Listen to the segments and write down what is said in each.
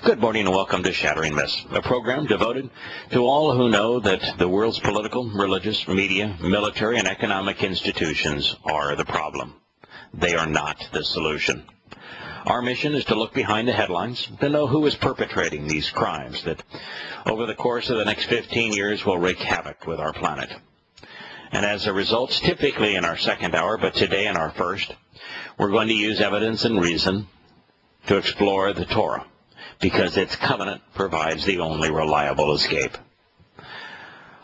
Good morning and welcome to Shattering Myths, a program devoted to all who know that the world's political, religious, media, military, and economic institutions are the problem. They are not the solution. Our mission is to look behind the headlines, to know who is perpetrating these crimes that over the course of the next 15 years will wreak havoc with our planet. And as a result, typically in our second hour, but today in our first, we're going to use evidence and reason to explore the Torah, because its covenant provides the only reliable escape.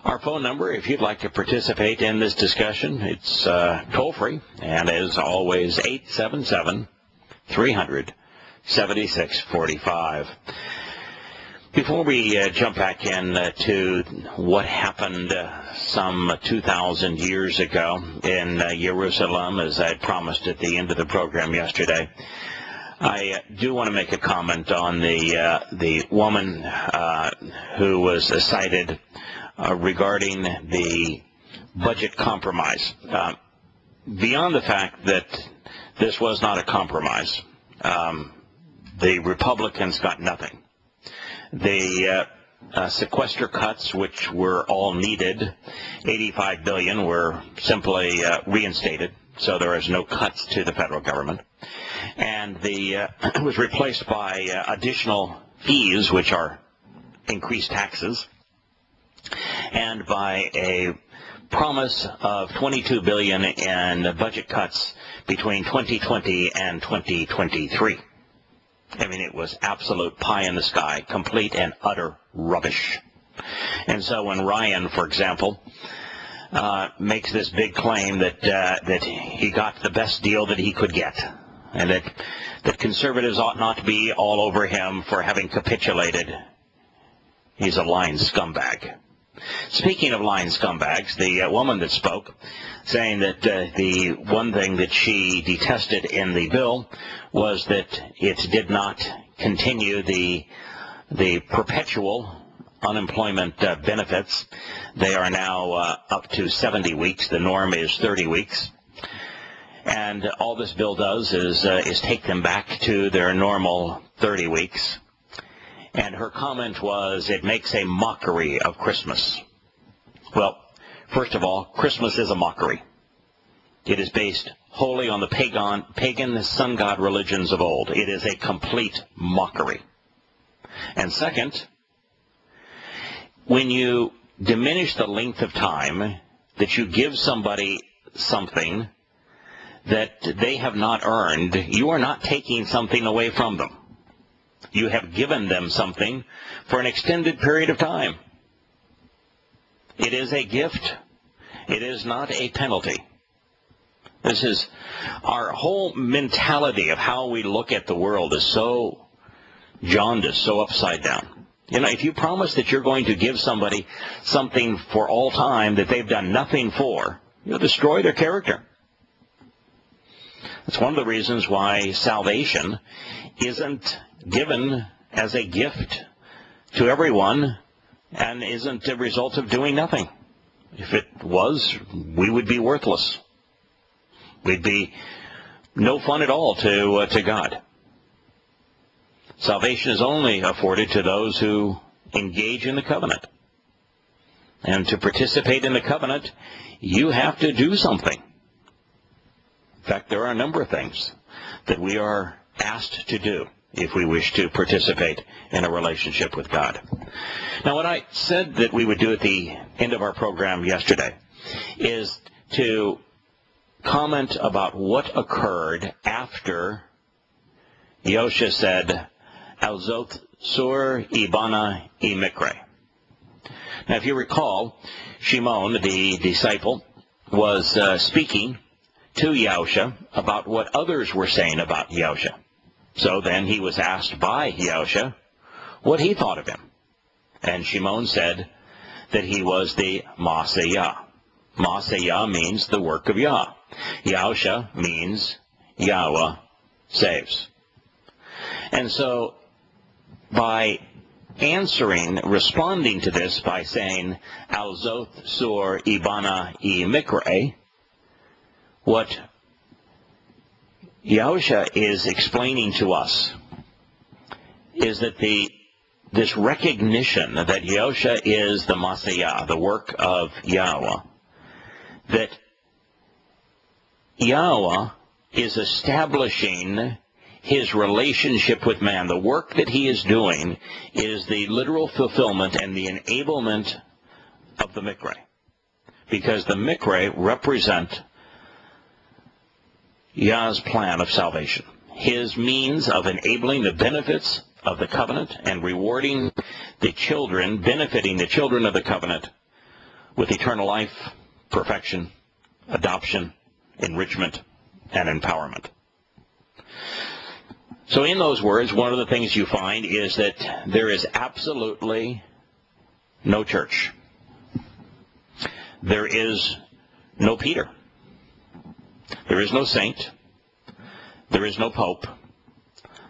Our phone number, if you'd like to participate in this discussion, it's toll-free, and as always, 877-300-7645. Before we jump back in to what happened some 2,000 years ago in Jerusalem, as I promised at the end of the program yesterday, I do want to make a comment on the woman who was cited regarding the budget compromise. Beyond the fact that this was not a compromise, the Republicans got nothing. The sequester cuts, which were all needed, $85 billion, were simply reinstated, so there is no cuts to the federal government. And it was replaced by additional fees, which are increased taxes, and by a promise of $22 billion in budget cuts between 2020 and 2023. I mean, it was absolute pie in the sky, complete and utter rubbish. And so when Ryan, for example, makes this big claim that he got the best deal that he could get, and that conservatives ought not to be all over him for having capitulated, he's a lying scumbag. Speaking of lying scumbags, the woman that spoke, saying that the one thing that she detested in the bill was that it did not continue the perpetual unemployment benefits. They are now up to 70 weeks. The norm is 30 weeks. And all this bill does is take them back to their normal 30 weeks. And her comment was, it makes a mockery of Christmas. Well, first of all, Christmas is a mockery. It is based wholly on the pagan sun god religions of old. It is a complete mockery. And second, when you diminish the length of time that you give somebody something that they have not earned, you are not taking something away from them. You have given them something for an extended period of time. It is a gift. It is not a penalty. This is our whole mentality of how we look at the world is so jaundiced, so upside down. You know, if you promise that you're going to give somebody something for all time that they've done nothing for, you'll destroy their character. It's one of the reasons why salvation isn't given as a gift to everyone and isn't a result of doing nothing. If it was, we would be worthless. We'd be no fun at all to God. Salvation is only afforded to those who engage in the covenant. And to participate in the covenant, you have to do something. In fact, there are a number of things that we are asked to do if we wish to participate in a relationship with God. Now, what I said that we would do at the end of our program yesterday is to comment about what occurred after Yosha said, al-Zoth sur ibana imikre. Now, if you recall, Shimon, the disciple, was speaking to Yahusha about what others were saying about Yahusha. So then he was asked by Yahusha what he thought of him. And Shimon said that he was the Masayah. Masayah means the work of Yah. Yahusha means Yahweh saves. And so by responding to this by saying, al-Zoth sur ibana imikre, what Yahusha is explaining to us is that this recognition that Yahusha is the Messiah, the work of Yahowah, that Yahowah is establishing his relationship with man. The work that he is doing is the literal fulfillment and the enablement of the Mikre, because the Mikre represent Yah's plan of salvation, his means of enabling the benefits of the covenant and rewarding the children, benefiting the children of the covenant with eternal life, perfection, adoption, enrichment, and empowerment. So in those words, one of the things you find is that there is absolutely no church. There is no Peter. There is no saint. There is no pope.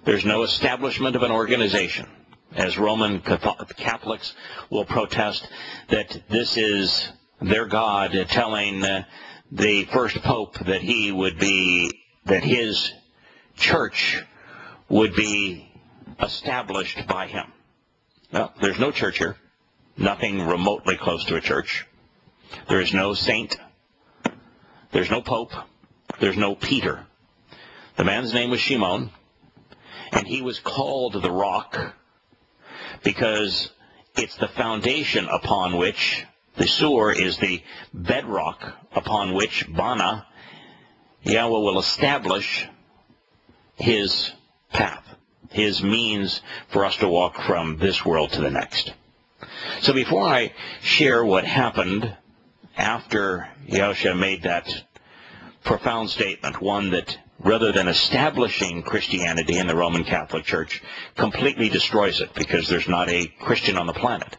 There's no establishment of an organization, as Roman Catholics will protest that this is their God telling the first pope that that his church would be established by him. Well, there's no church here, nothing remotely close to a church. There is no saint. There's no pope. There's no Peter. The man's name was Shimon, and he was called the Rock because it's the foundation upon which, the Sur is the bedrock upon which Bana, Yahweh will establish his path, his means for us to walk from this world to the next. So before I share what happened after Yahusha made that profound statement, one that rather than establishing Christianity in the Roman Catholic Church, completely destroys it, because there's not a Christian on the planet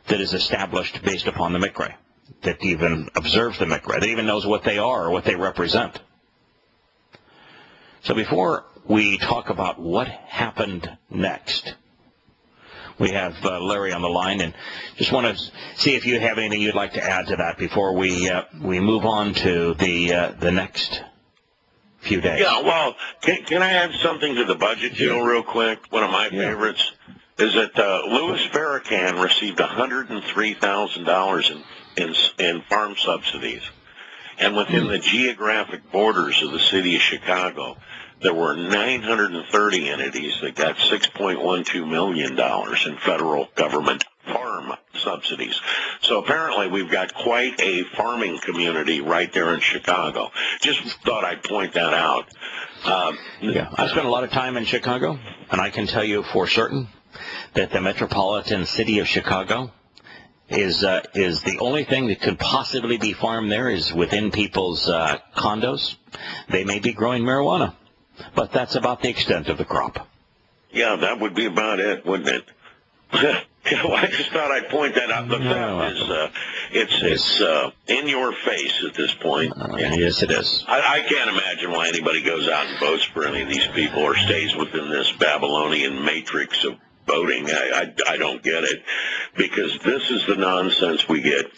that is established based upon the Mikre, that even observes the Mikre, that even knows what they are or what they represent. So before we talk about what happened next, we have Larry on the line, and just want to see if you have anything you'd like to add to that before we move on to the next few days. Yeah, well, can I add something to the budget deal real quick? One of my favorites is that Louis Farrakhan received $103,000 in farm subsidies. And within the geographic borders of the city of Chicago, there were 930 entities that got $6.12 million in federal government farm subsidies. So apparently we've got quite a farming community right there in Chicago. Just thought I'd point that out. I spent a lot of time in Chicago, and I can tell you for certain that the metropolitan city of Chicago is the only thing that could possibly be farmed there is within people's condos. They may be growing marijuana, but that's about the extent of the crop. Yeah, that would be about it, wouldn't it? Well, I just thought I'd point that out. The fact is, it's in your face at this point. Yes, it is. I can't imagine why anybody goes out and votes for any of these people or stays within this Babylonian matrix of voting. I don't get it, because this is the nonsense we get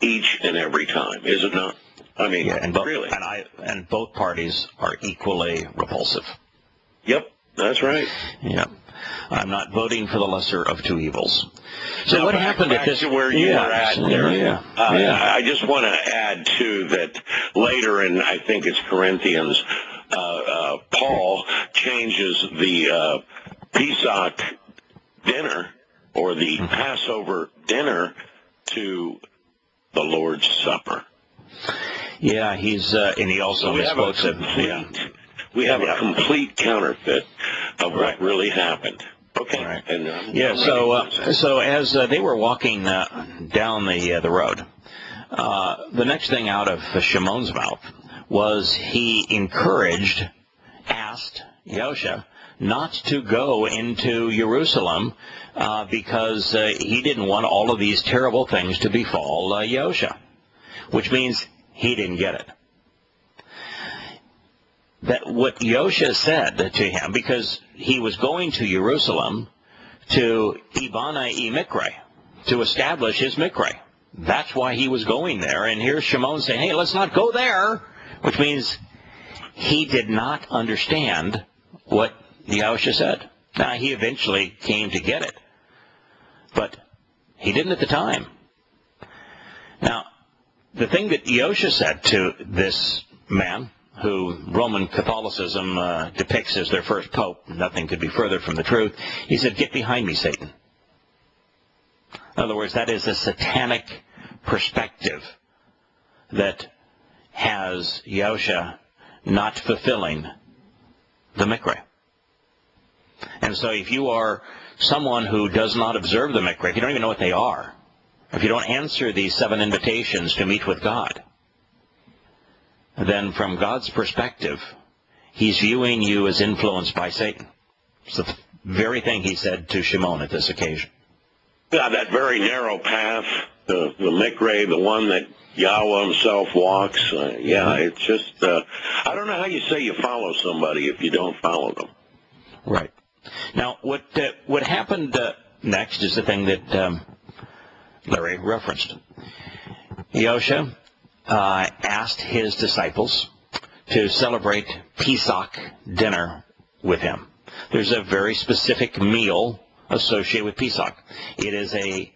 each and every time, is it not? I mean, really. And both parties are equally repulsive. Yep, that's right. Yep. I'm not voting for the lesser of two evils. So now, what happened at this? To where you were at there. I just want to add too that later in, I think it's Corinthians, Paul changes the Pesach dinner or the Passover dinner to the Lord's Supper. Yeah, and he also misquotes it. We have a complete counterfeit of what really happened. Okay. Right. And, so as they were walking down the road, the next thing out of Shimon's mouth was he asked Yahusha not to go into Jerusalem because he didn't want all of these terrible things to befall Yahusha, which means he didn't get it. That what Yahusha said to him, because he was going to Jerusalem to Ibana Mikre, to establish his Mikre. That's why he was going there. And here's Shimon saying, hey, let's not go there, which means he did not understand what Yahusha said. Now, he eventually came to get it, but he didn't at the time. Now, the thing that Yahuwah said to this man, who Roman Catholicism depicts as their first pope, nothing could be further from the truth, he said, "Get behind me, Satan." In other words, that is a satanic perspective that has Yahuwah not fulfilling the mikveh. And so if you are someone who does not observe the mikveh, if you don't even know what they are, if you don't answer these 7 invitations to meet with God, then from God's perspective, he's viewing you as influenced by Satan. It's the very thing he said to Shimon at this occasion. Yeah, that very narrow path, the mikveh, the one that Yahowah himself walks. It's just, I don't know how you say you follow somebody if you don't follow them. Right. Now, what happened next is the thing that Larry referenced. Yahuwah asked his disciples to celebrate Pesach dinner with him. There's a very specific meal associated with Pesach. It is a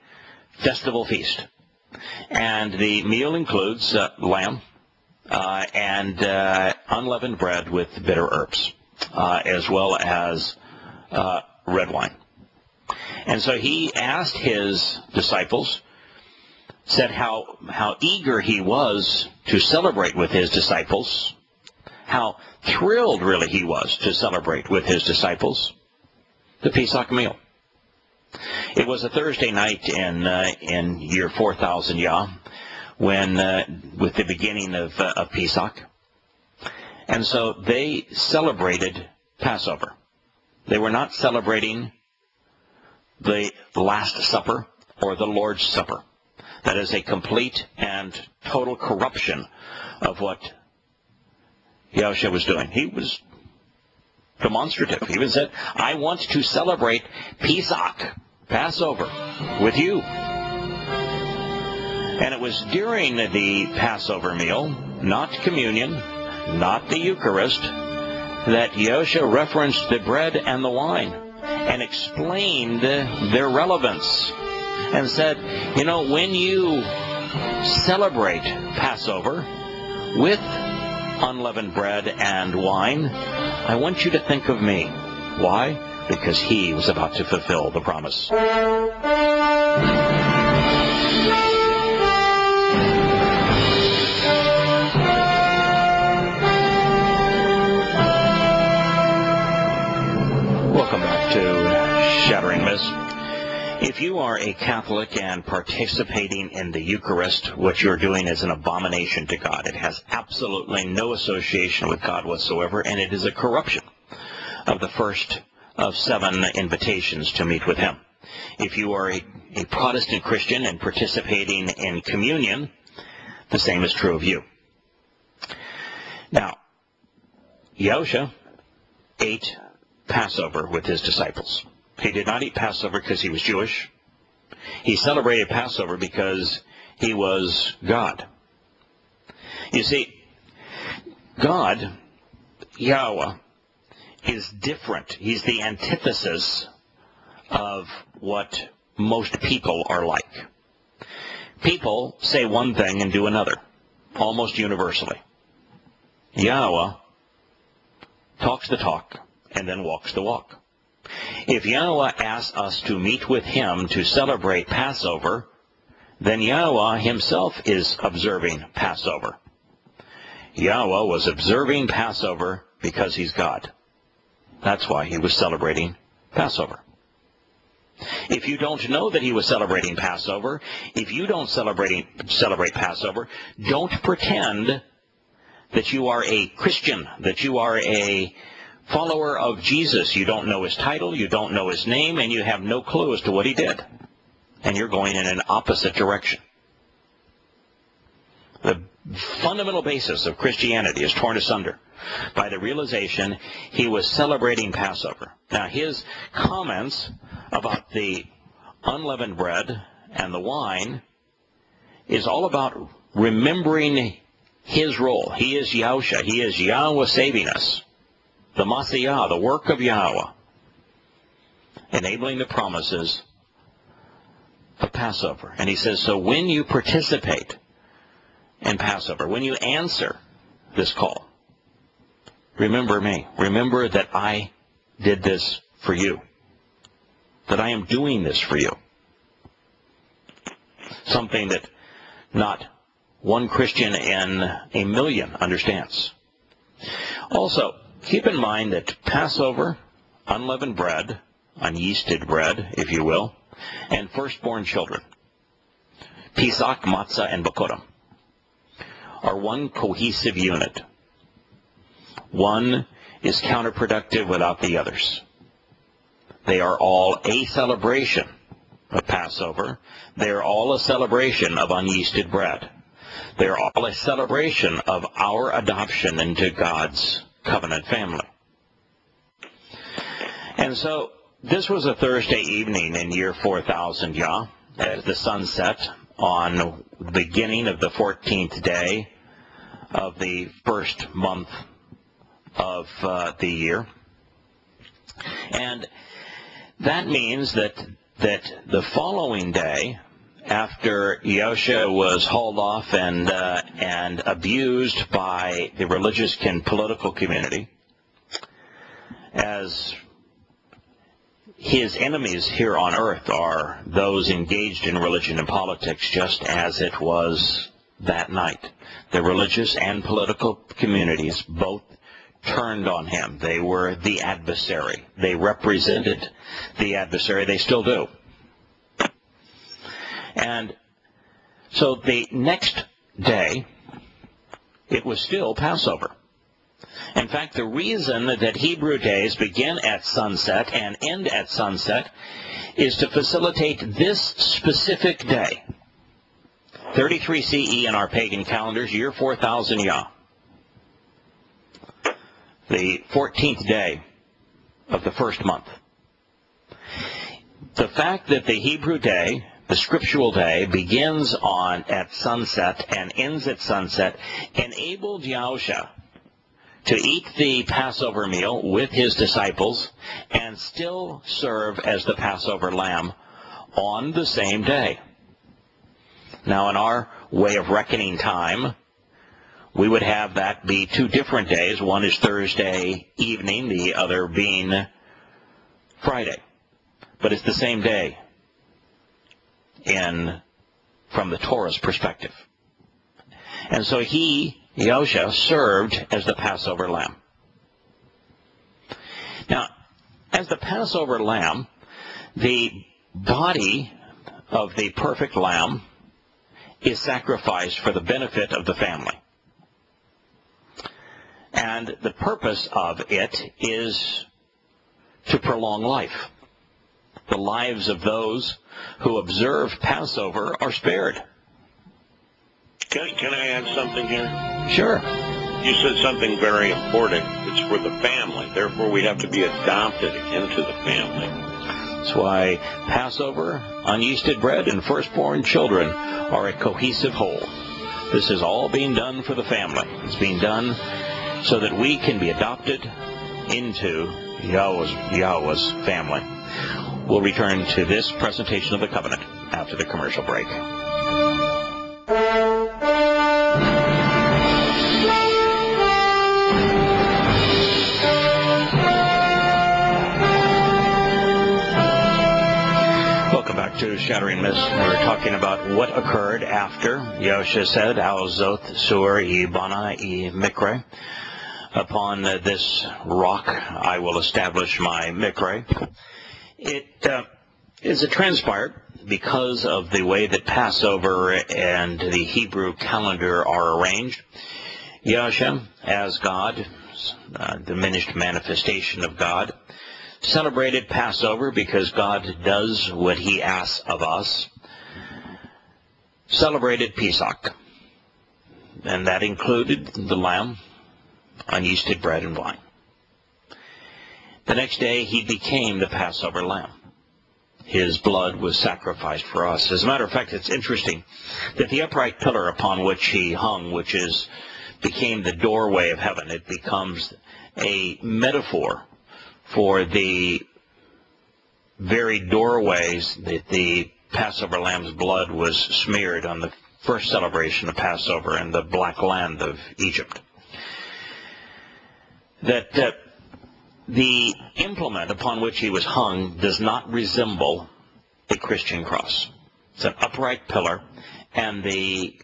festival feast. And the meal includes lamb and unleavened bread with bitter herbs, as well as red wine. And so he asked his disciples, said how eager he was to celebrate with his disciples, how thrilled really he was to celebrate with his disciples the Pesach meal. It was a Thursday night in year 4000 Yah, when with the beginning of Pesach, and so they celebrated Passover. They were not celebrating the Last Supper or the Lord's Supper. That is a complete and total corruption of what Yahuwah was doing. He was demonstrative. He even said, "I want to celebrate Pesach, Passover, with you." And it was during the Passover meal, not communion, not the Eucharist, that Yahuwah referenced the bread and the wine and explained their relevance and said, when you celebrate Passover with unleavened bread and wine, I want you to think of me. Why? Because he was about to fulfill the promise. Welcome back to Shattering Myths. If you are a Catholic and participating in the Eucharist, what you're doing is an abomination to God. It has absolutely no association with God whatsoever, and it is a corruption of the first of 7 invitations to meet with him. If you are a Protestant Christian and participating in communion, the same is true of you. Now, Yahuwah ate Passover with his disciples. He did not eat Passover because he was Jewish. He celebrated Passover because he was God. You see, God, Yahowah, is different. He's the antithesis of what most people are like. People say one thing and do another, almost universally. Yahowah talks the talk and then walks the walk. If Yahowah asks us to meet with him to celebrate Passover, then Yahowah himself is observing Passover. Yahowah was observing Passover because he's God. That's why he was celebrating Passover. If you don't know that he was celebrating Passover, if you don't celebrate Passover, don't pretend that you are a Christian, that you are a follower of Jesus. You don't know his title, you don't know his name, and you have no clue as to what he did. And you're going in an opposite direction. The fundamental basis of Christianity is torn asunder by the realization he was celebrating Passover. Now, his comments about the unleavened bread and the wine is all about remembering his role. He is Yahuwah. He is Yahowah saving us. The Masiah, the work of Yahowah. enabling the promises of Passover. And he says, so when you participate in Passover, when you answer this call, remember me. Remember that I did this for you, that I am doing this for you. Something that not one Christian in a million understands. Also, keep in mind that Passover, unleavened bread, unyeasted bread, if you will, and firstborn children, Pesach, matzah, and bakorim, are one cohesive unit. One is counterproductive without the others. They are all a celebration of Passover. They are all a celebration of unyeasted bread. They are all a celebration of our adoption into God's covenant family. And so this was a Thursday evening in year 4000 Yah, as the sun set on the beginning of the 14th day of the first month of the year. And that means that the following day, after Yahusha was hauled off and abused by the religious and political community, as his enemies here on earth are those engaged in religion and politics, just as it was that night. The religious and political communities both turned on him. They were the adversary. They represented the adversary. They still do. And so the next day, it was still Passover. In fact, the reason that Hebrew days begin at sunset and end at sunset is to facilitate this specific day. 33 CE in our pagan calendars, year 4000 Yah. The 14th day of the first month. The fact that the Hebrew day, the scriptural day, begins at sunset and ends at sunset enabled Yahusha to eat the Passover meal with his disciples and still serve as the Passover lamb on the same day. Now, in our way of reckoning time, we would have that be two different days. One is Thursday evening, the other being Friday. But it's the same day from the Torah's perspective. And so Yahusha, served as the Passover lamb. Now, as the Passover lamb, the body of the perfect lamb is sacrificed for the benefit of the family. And the purpose of it is to prolong life. The lives of those who observe Passover are spared. Can I add something here? Sure. You said something very important. It's for the family. Therefore, we have to be adopted into the family. That's why Passover, unyeasted bread, and firstborn children are a cohesive whole. This is all being done for the family. It's being done so that we can be adopted into Yahowah's family. We'll return to this presentation of the covenant after the commercial break. Welcome back to Shattering Myths. We're talking about what occurred after Yahusha said, Al Zoth Sur I Bana I Mikre. Upon this rock I will establish my Mikre. It transpired because of the way that Passover and the Hebrew calendar are arranged. Yahusha, as God, diminished manifestation of God, celebrated Passover because God does what he asks of us. Celebrated Pesach, and that included the lamb, unyeasted bread, and wine. The next day, he became the Passover lamb. His blood was sacrificed for us. As a matter of fact, it's interesting that the upright pillar upon which he hung, became the doorway of heaven. It becomes a metaphor for the very doorways that the Passover lamb's blood was smeared on the first celebration of Passover in the Black Land of Egypt. That the implement upon which he was hung does not resemble a Christian cross. It's an upright pillar, and the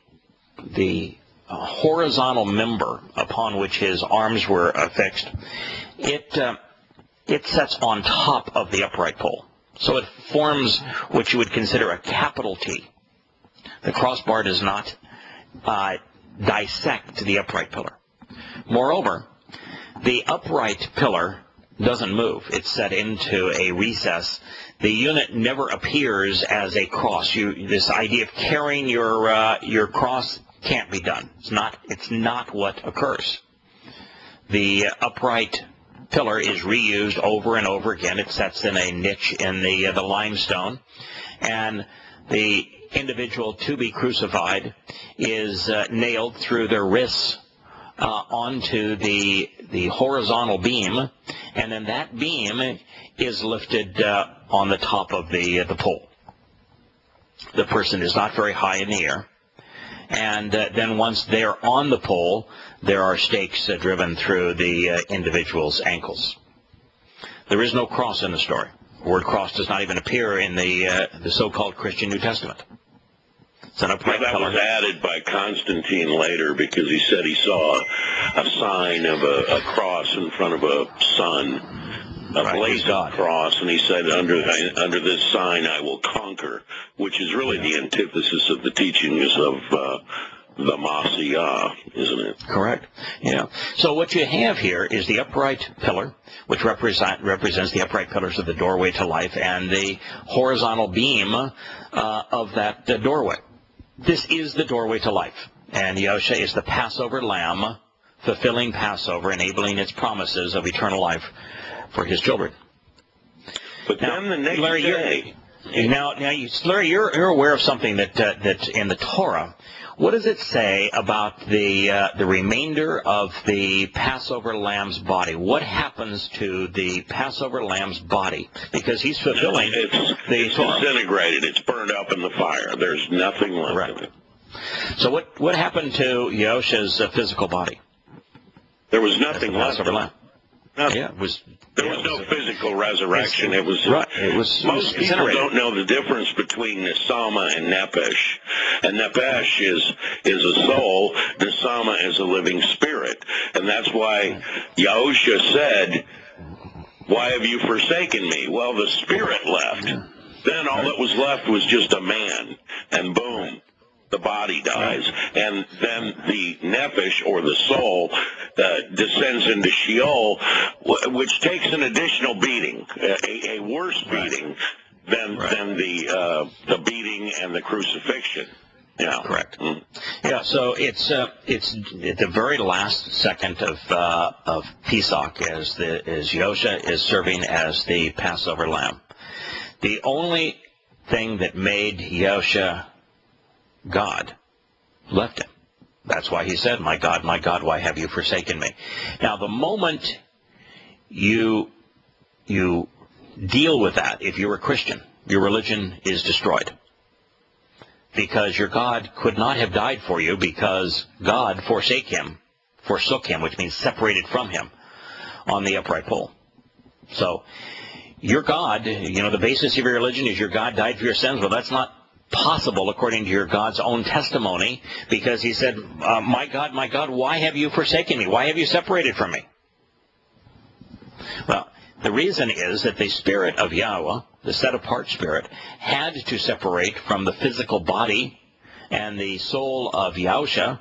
horizontal member upon which his arms were affixed, it sets on top of the upright pole. So it forms what you would consider a capital T. The crossbar does not dissect the upright pillar. Moreover, the upright pillar doesn't move. It's set into a recess. The unit never appears as a cross. This idea of carrying your cross can't be done. It's not what occurs. The upright pillar is reused over and over again. It sets in a niche in the limestone, and the individual to be crucified is nailed through their wrists onto the horizontal beam, and then that beam is lifted on the top of the pole. The person is not very high in the air, and then once they're on the pole, there are stakes driven through the individual's ankles. There is no cross in the story. The word cross does not even appear in the so-called Christian New Testament. It's an upright that pillar. was added by Constantine later because he said he saw a sign of a cross in front of a sun, a blazing cross, and he said, under this sign I will conquer, which is really the antithesis of the teachings of the Messiah, isn't it? Correct. Yeah. So what you have here is the upright pillar, which represents the upright pillars of the doorway to life, and the horizontal beam of that doorway. This is the doorway to life, and Yahushua is the Passover lamb, fulfilling Passover, enabling its promises of eternal life for his children. But now, then the next Larry, day... Larry, you're aware of something that in the Torah. What does it say about the remainder of the Passover lamb's body? What happens to the Passover lamb's body? Because he's fulfilling the Torah. It's disintegrated. It's burned up in the fire. There's nothing left of it. So what happened to Yahushua's physical body? There was nothing left of it. Nothing. Yeah, there was no physical resurrection. It was most people don't know the difference between Nesama and Nephesh. And Nephesh is a soul. Nesama is a living spirit. And that's why Yahushua said, "Why have you forsaken me?" Well, the spirit left. Then all that was left was just a man. And boom, the body dies. And then the Nephesh, or the soul, descends into Sheol, which takes an additional beating, a worse beating than the beating and the crucifixion. Yeah, correct. Yeah, so it's at the very last second of Pesach, as Yahushua is serving as the Passover lamb. The only thing that made Yahushua God left him. That's why he said, my God, why have you forsaken me?" Now, the moment you deal with that, if you're a Christian, your religion is destroyed. Because your God could not have died for you, because God forsook him, which means separated from him, on the upright pole. So, your God, the basis of your religion is your God died for your sins. Well, that's not possible according to your God's own testimony, because he said, my God, why have you forsaken me? Why have you separated from me? Well, the reason is that the spirit of Yahowah, the set-apart spirit, had to separate from the physical body and the soul of Yahushua,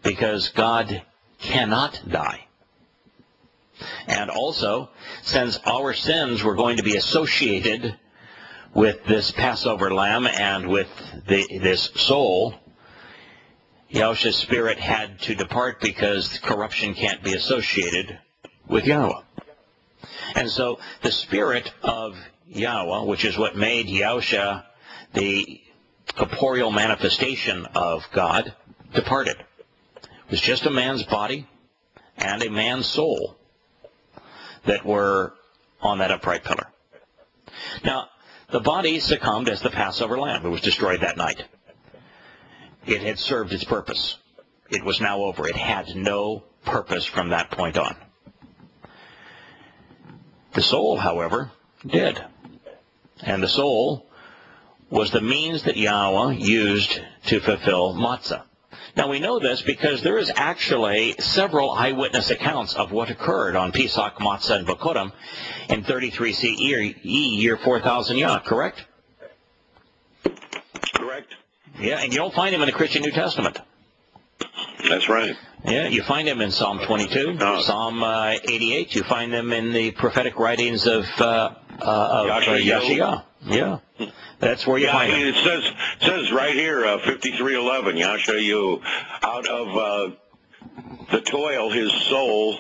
because God cannot die. And also, since our sins were going to be associated with this Passover lamb and with this soul, Yahushua's spirit had to depart, because corruption can't be associated with Yahowah. And so the spirit of Yahowah, which is what made Yahushua the corporeal manifestation of God, departed. It was just a man's body and a man's soul that were on that upright pillar. Now, the body succumbed as the Passover lamb. It was destroyed that night. It had served its purpose. It was now over. It had no purpose from that point on. The soul, however, did. And the soul was the means that Yahowah used to fulfill matzah. Now we know this because there is actually several eyewitness accounts of what occurred on Pesach, Matzah, and Bokodim in 33 CE, year 4000 Yah, correct? Correct. Yeah, and you don't find them in the Christian New Testament. That's right. Yeah, you find them in Psalm 22, Psalm 88. You find them in the prophetic writings of Yahshua. Yeah, that's where you find them. It says right here, 53:11, Yahshua, out of the toil his soul,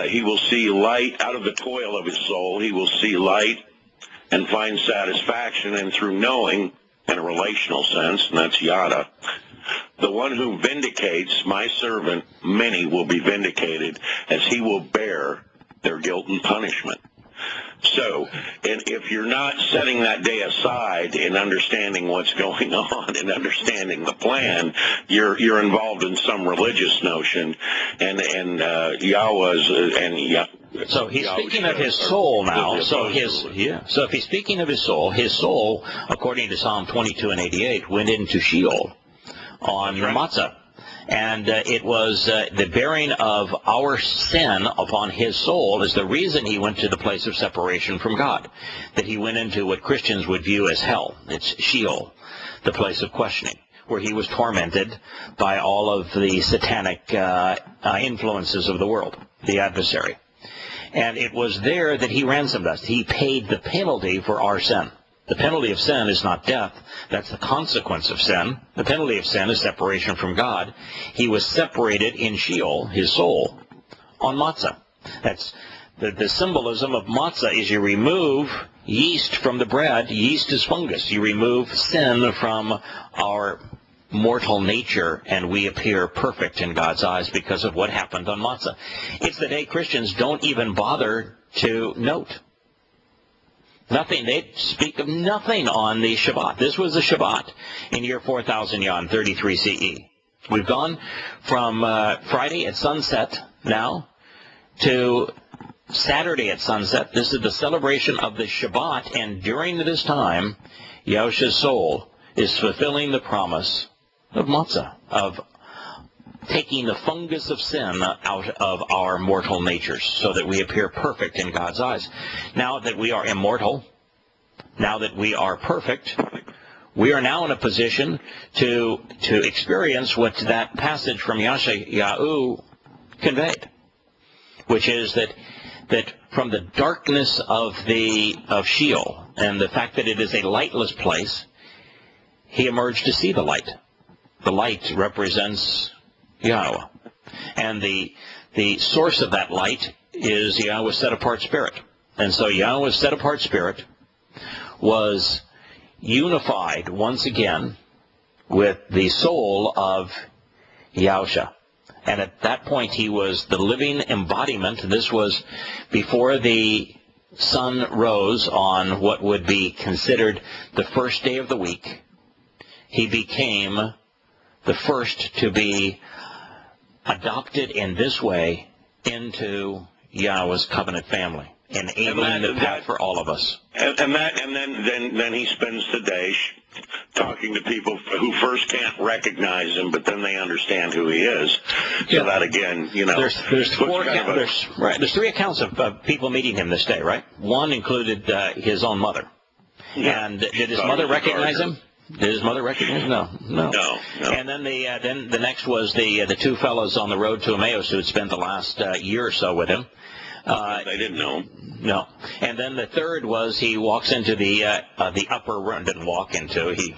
he will see light. Out of the toil of his soul, he will see light and find satisfaction, and through knowing, in a relational sense, and that's yada, the one who vindicates my servant, many will be vindicated, as he will bear their guilt and punishment. So, and if you're not setting that day aside in understanding what's going on and understanding the plan, you're involved in some religious notion, and Yahweh's So he's speaking of his soul now. So if he's speaking of his soul, according to Psalm 22 and 88, went into Sheol on the matzah. And it was the bearing of our sin upon his soul is the reason he went to the place of separation from God, that he went into what Christians would view as hell. It's Sheol, the place of questioning, where he was tormented by all of the satanic influences of the world, the adversary. And it was there that he ransomed us. He paid the penalty for our sin. The penalty of sin is not death. That's the consequence of sin. The penalty of sin is separation from God. He was separated in Sheol, his soul, on matzah. That's the symbolism of matzah is you remove yeast from the bread. Yeast is fungus. You remove sin from our mortal nature, and we appear perfect in God's eyes because of what happened on matzah. It's the day Christians don't even bother to note. Nothing. They speak of nothing on the Shabbat. This was the Shabbat in year 4000 Yah, 33 CE. We've gone from Friday at sunset now to Saturday at sunset. This is the celebration of the Shabbat, and during this time, Yahushua's soul is fulfilling the promise of matzah, of taking the fungus of sin out of our mortal natures so that we appear perfect in God's eyes. Now that we are immortal, now that we are perfect, we are now in a position to experience what that passage from Yeshayahu conveyed, which is that from the darkness of Sheol and the fact that it is a lightless place, he emerged to see the light. The light represents Yahowah. And the source of that light is Yahowah's set-apart spirit. And so Yahowah's set-apart spirit was unified once again with the soul of Yahushua. And at that point he was the living embodiment. This was before the sun rose on what would be considered the first day of the week. He became the first to be adopted in this way into Yahweh's covenant family, enabling the path for all of us. And then he spends the day talking to people who first can't recognize him, but then they understand who he is. So that again, there's three accounts of people meeting him this day, right? One included his own mother. Yeah. And did his mother recognize him? Did his mother recognize him? No. And then the next was the two fellows on the road to Emmaus who had spent the last year or so with him. They didn't know him. No. And then the third was he walks into the upper room. Didn't walk into. He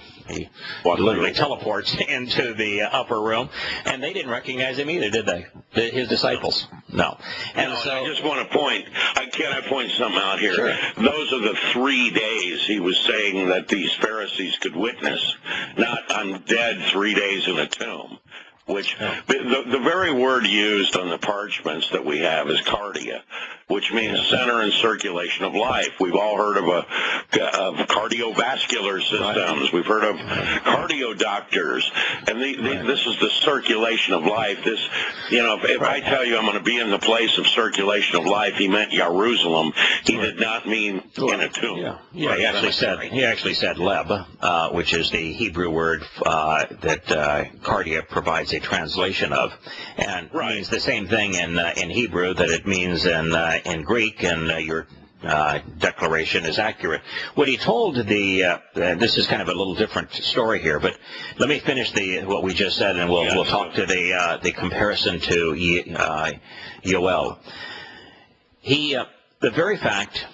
literally teleports into the upper room, and they didn't recognize him either, did they? His disciples. No. And so I just want to point. Can I point something out here? Sure. Those are the 3 days he was saying that these Pharisees could witness. Not I'm dead 3 days in a tomb. Which the very word used on the parchments that we have is cardia, which means center and circulation of life. We've all heard of cardiovascular systems. We've heard of cardio doctors, and this is the circulation of life. This, if I tell you I'm going to be in the place of circulation of life, he meant Jerusalem. He did not mean in a tomb. Yeah. He actually said leb, which is the Hebrew word that cardia provides a translation of, and means the same thing in Hebrew that it means in Greek, and your declaration is accurate. What he told this is kind of a little different story here, but let me finish what we just said, and we'll talk to the comparison to Yoel. The very fact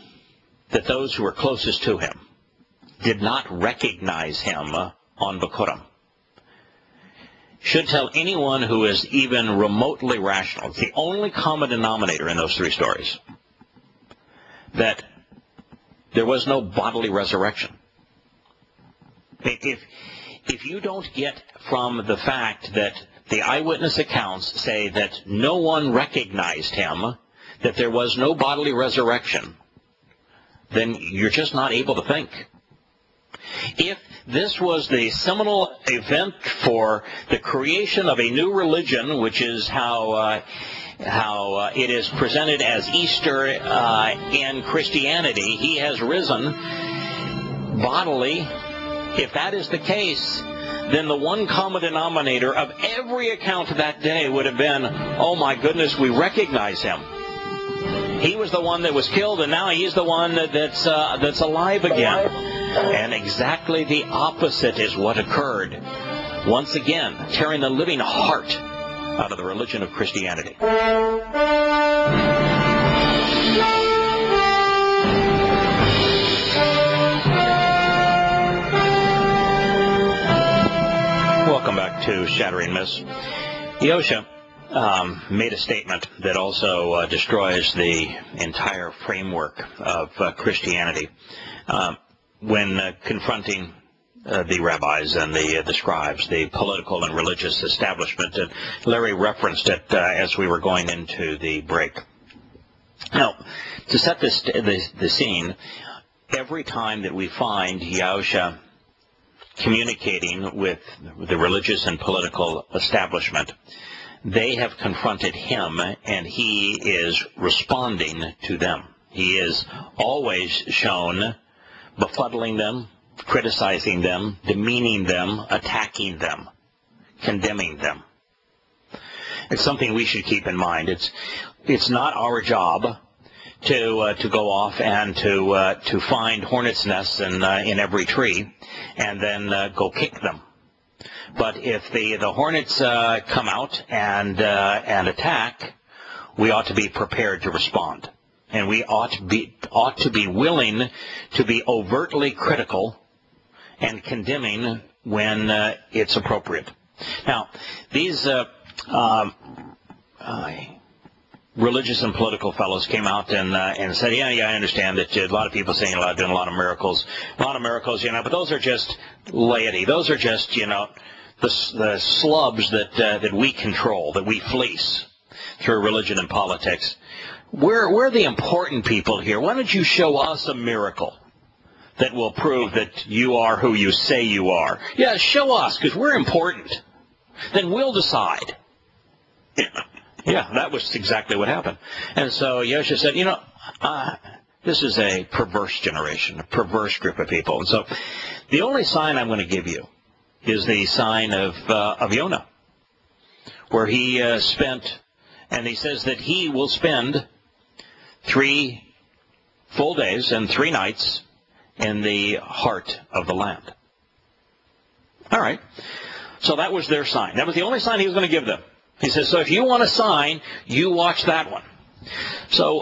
that those who were closest to him did not recognize him on Bikurim should tell anyone who is even remotely rational. It's the only common denominator in those three stories, that there was no bodily resurrection. If you don't get from the fact that the eyewitness accounts say that no one recognized him, that there was no bodily resurrection, then you're just not able to think. If this was the seminal event for the creation of a new religion, which is how it is presented as Easter in Christianity, he has risen bodily. If that is the case, then the one common denominator of every account that day would have been, oh my goodness, we recognize him. He was the one that was killed, and now he's the one that's alive again. And exactly the opposite is what occurred. Once again, tearing the living heart out of the religion of Christianity. Welcome back to Shattering Myths. Yosha made a statement that also destroys the entire framework of Christianity. When confronting the rabbis and the scribes, the political and religious establishment, and Larry referenced it as we were going into the break. Now, to set the scene, every time that we find Yahusha communicating with the religious and political establishment, they have confronted him, and he is responding to them. He is always shown befuddling them, criticizing them, demeaning them, attacking them, condemning them. It's something we should keep in mind. It's not our job to go off and to find hornets' nests in every tree and then go kick them. But if the hornets come out and attack, we ought to be prepared to respond. And we ought to be willing to be overtly critical and condemning when it's appropriate. Now, these religious and political fellows came out and said, yeah, I understand that a lot of people saying doing a lot of miracles, but those are just laity. Those are just, the slubs that we control, that we fleece through religion and politics. We're the important people here. Why don't you show us a miracle that will prove that you are who you say you are? Yeah, show us, because we're important. Then we'll decide. Yeah, that was exactly what happened. And so Yosha said, this is a perverse generation, a perverse group of people. And so the only sign I'm going to give you is the sign of Yonah, where he spent, and he says that he will spend 3 full days and 3 nights in the heart of the land. All right. So that was their sign. That was the only sign he was going to give them. He says, so if you want a sign, you watch that one. So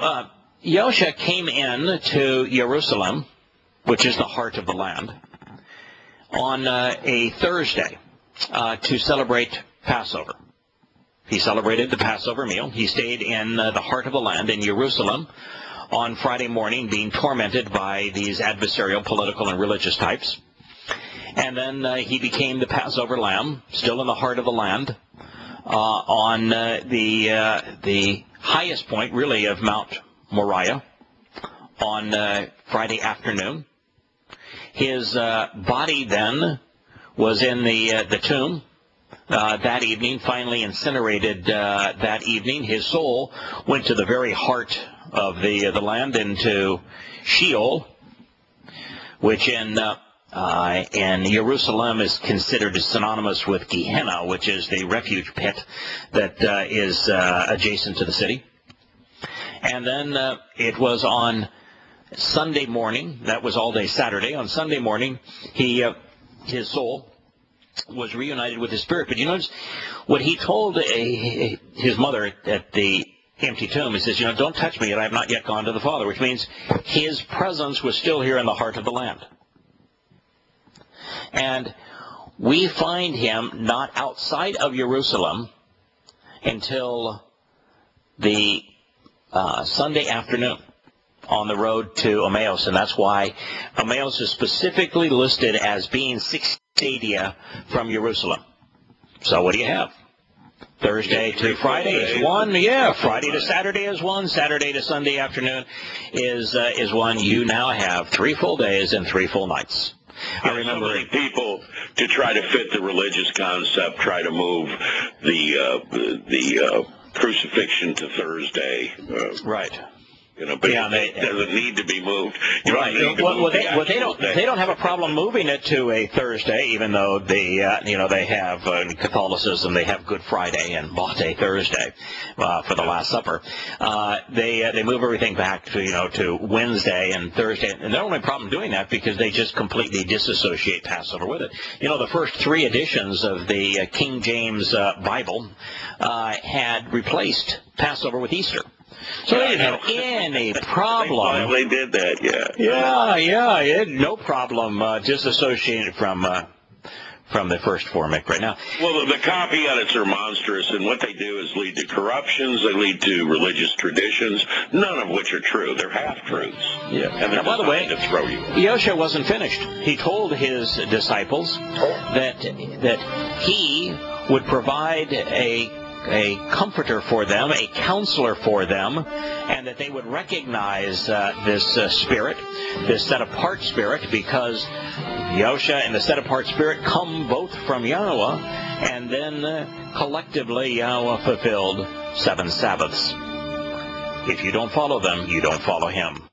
Yosha came in to Jerusalem, which is the heart of the land, on a Thursday to celebrate Passover. He celebrated the Passover meal. He stayed in the heart of the land in Jerusalem on Friday morning, being tormented by these adversarial political and religious types. And then he became the Passover lamb, still in the heart of the land, on the highest point, really, of Mount Moriah on Friday afternoon. His body then was in the tomb that evening, finally incinerated that evening. His soul went to the very heart of the land, into Sheol, which in Jerusalem is considered synonymous with Gehenna, which is the refuge pit that is adjacent to the city. And then it was on Sunday morning, that was all day Saturday. On Sunday morning, his soul was reunited with his spirit. But you notice what he told his mother at the empty tomb. He says, don't touch me yet, I have not yet gone to the Father, which means his presence was still here in the heart of the land. And we find him not outside of Jerusalem until the Sunday afternoon on the road to Emmaus, and that's why Emmaus is specifically listed as being 6 stadia from Jerusalem. So what do you have? Thursday to Friday is one. Yeah, Friday to Saturday is one. Saturday to Sunday afternoon is one. You now have 3 full days and 3 full nights. I remember so many people, to try to fit the religious concept, try to move the crucifixion to Thursday. Right. But it doesn't need to be moved. Right. They don't have a problem moving it to a Thursday, even though they have in Catholicism they have Good Friday and Maundy Thursday for the Last Supper. They move everything back to Wednesday and Thursday, and they don't have a problem doing that because they just completely disassociate Passover with it. The first 3 editions of the King James Bible had replaced Passover with Easter. So they didn't have any problem. They did that, Yeah. It had no problem disassociating from the first formic right now. Well, the copy edits are monstrous, and what they do is lead to corruptions. They lead to religious traditions, none of which are true. They're half-truths. Yeah. And they're by the way, to throw you. Yahowah wasn't finished. He told his disciples that he would provide a comforter for them, a counselor for them, and that they would recognize this spirit, this set-apart spirit, because Yahowah and the set-apart spirit come both from Yahowah, and then collectively Yahowah fulfilled 7 Sabbaths. If you don't follow them, you don't follow him.